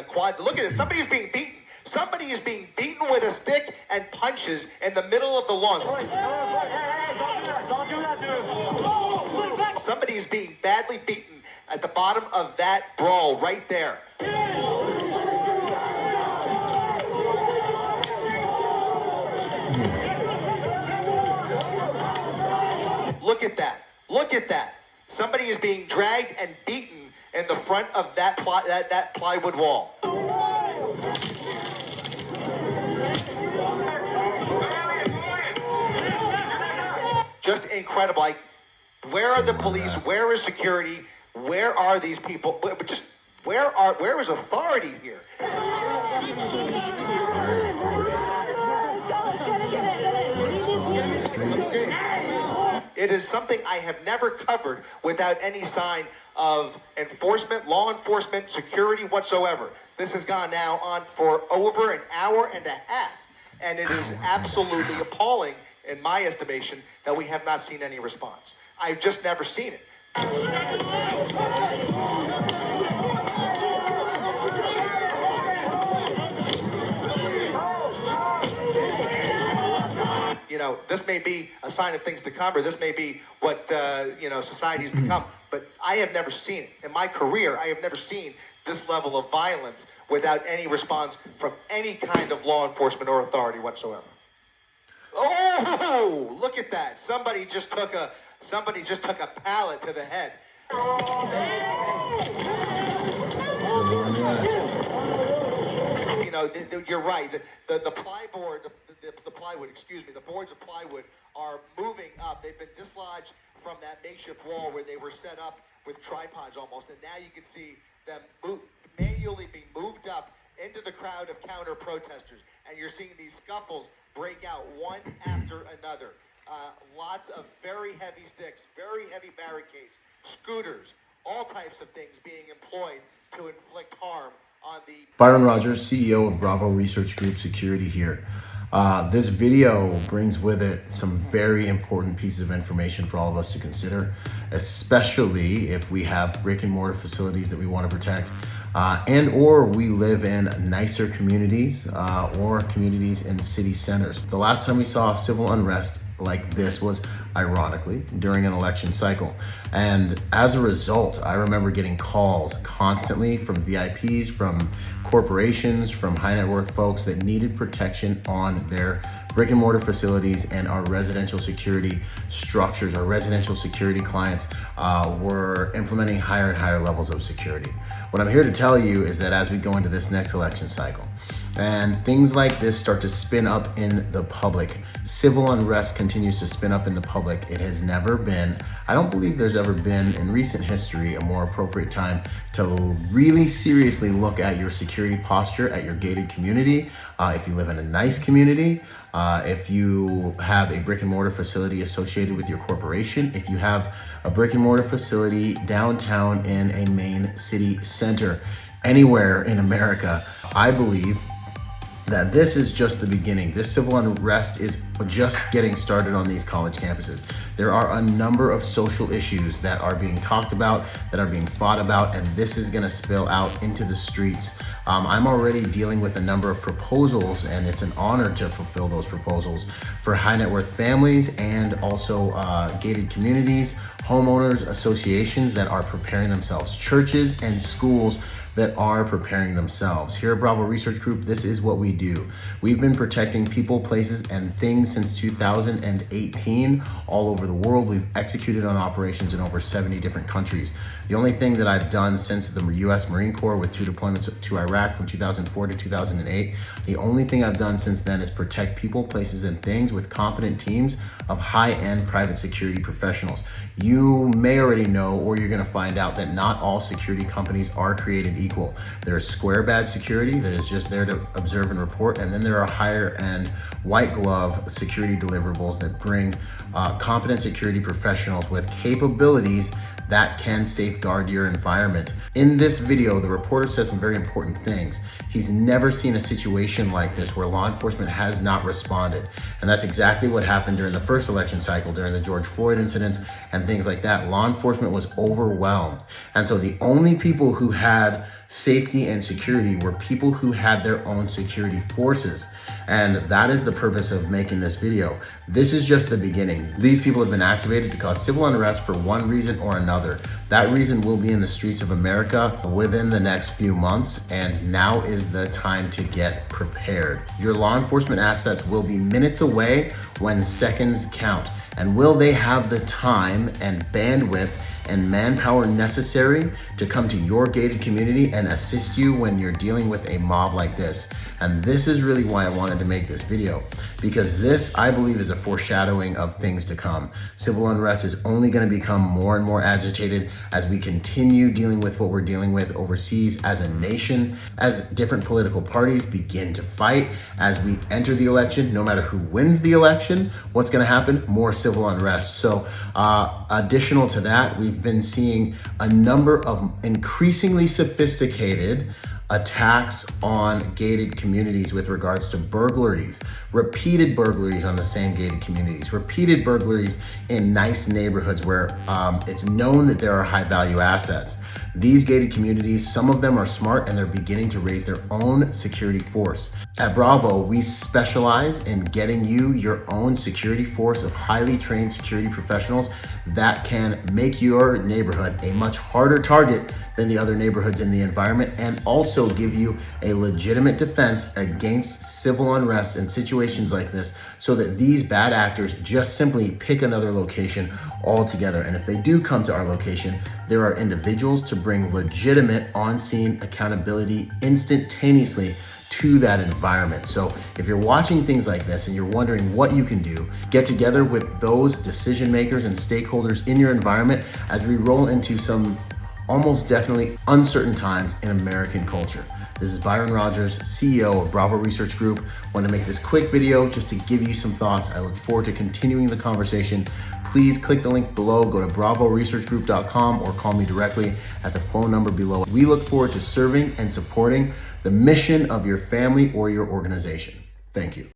quad. Look at this. Somebody is being beaten. Somebody is being beaten with a stick and punches in the middle of the lawn. Somebody is being badly beaten at the bottom of that brawl right there. Look at that. Look at that. Somebody is being dragged and beaten in the front of that plywood wall. Just incredible. Like, where are the police? Where is security? Where are these people? Where is authority here? Where is authority? Blood spilling in the streets. It is something I have never covered without any sign of enforcement, law enforcement, security whatsoever. This has gone now on for over an hour and a half, and it is absolutely appalling, in my estimation, that we have not seen any response. I've just never seen it. You know, this may be a sign of things to come, or this may be what, society has become, but I have never seen it. In my career, I have never seen this level of violence without any response from any kind of law enforcement or authority whatsoever. Oh, look at that. Somebody just took a pallet to the head. Civil unrest. You know, you're right. The plywood, the boards of plywood are moving up. They've been dislodged from that makeshift wall where they were set up with tripods almost, and now you can see them manually being moved up into the crowd of counter protesters, and you're seeing these scuffles break out one after another. Lots of very heavy sticks, very heavy barricades, scooters, all types of things being employed to inflict harm on the... Byron Rodgers, CEO of Bravo Research Group Security here. This video brings with it some very important pieces of information for all of us to consider, especially if we have brick and mortar facilities that we want to protect, and or we live in nicer communities or communities in city centers. The last time we saw civil unrest like this was, ironically, during an election cycle. And as a result, I remember getting calls constantly from VIPs, from corporations, from high net worth folks that needed protection on their brick and mortar facilities, and our residential security structures, our residential security clients were implementing higher and higher levels of security. What I'm here to tell you is that as we go into this next election cycle, and things like this start to spin up in the public, civil unrest continues to spin up in the public. It has never been, I don't believe there's ever been in recent history, a more appropriate time to really seriously look at your security posture at your gated community. If you live in a nice community, if you have a brick and mortar facility associated with your corporation, if you have a brick and mortar facility downtown in a main city center, anywhere in America, I believe that this is just the beginning. This civil unrest is just getting started on these college campuses. There are a number of social issues that are being talked about, that are being fought about, and this is gonna spill out into the streets. I'm already dealing with a number of proposals, and it's an honor to fulfill those proposals for high net worth families and also gated communities, homeowners associations that are preparing themselves, churches and schools that are preparing themselves. Here at Bravo Research Group, this is what we do. We've been protecting people, places, and things since 2018 all over the world. We've executed on operations in over 70 different countries. The only thing that I've done since the US Marine Corps with 2 deployments to Iraq from 2004 to 2008, the only thing I've done since then is protect people, places, and things with competent teams of high-end private security professionals. You may already know, or you're gonna find out, that not all security companies are created equal. There's square badge security that is just there to observe and report, and then there are higher end white glove security deliverables that bring competent security professionals with capabilities that can safeguard your environment. In this video, the reporter says some very important things. He's never seen a situation like this where law enforcement has not responded. And that's exactly what happened during the first election cycle, during the George Floyd incidents and things like that. Law enforcement was overwhelmed. And so the only people who had safety and security were people who had their own security forces. And that is the purpose of making this video. This is just the beginning. These people have been activated to cause civil unrest for one reason or another. That reason will be in the streets of America within the next few months, and now is the time to get prepared. Your law enforcement assets will be minutes away when seconds count. And will they have the time and bandwidth and manpower necessary to come to your gated community and assist you when you're dealing with a mob like this? And this is really why I wanted to make this video, because this, I believe, is a foreshadowing of things to come. Civil unrest is only going to become more and more agitated as we continue dealing with what we're dealing with overseas as a nation, as different political parties begin to fight, as we enter the election. No matter who wins the election, what's going to happen? More civil unrest. So additional to that, we've been seeing a number of increasingly sophisticated attacks on gated communities with regards to burglaries, repeated burglaries on the same gated communities, repeated burglaries in nice neighborhoods where it's known that there are high value assets. These gated communities, some of them are smart and they're beginning to raise their own security force. At Bravo, we specialize in getting you your own security force of highly trained security professionals that can make your neighborhood a much harder target than the other neighborhoods in the environment, and also give you a legitimate defense against civil unrest and situations like this, so that these bad actors just simply pick another location altogether. And if they do come to our location, there are individuals to bring legitimate on-scene accountability instantaneously to that environment. So if you're watching things like this and you're wondering what you can do, get together with those decision makers and stakeholders in your environment as we roll into some almost definitely uncertain times in American culture. This is Byron Rodgers, CEO of Bravo Research Group. Want to make this quick video just to give you some thoughts. I look forward to continuing the conversation. Please click the link below, go to bravoresearchgroup.com, or call me directly at the phone number below. We look forward to serving and supporting the mission of your family or your organization. Thank you.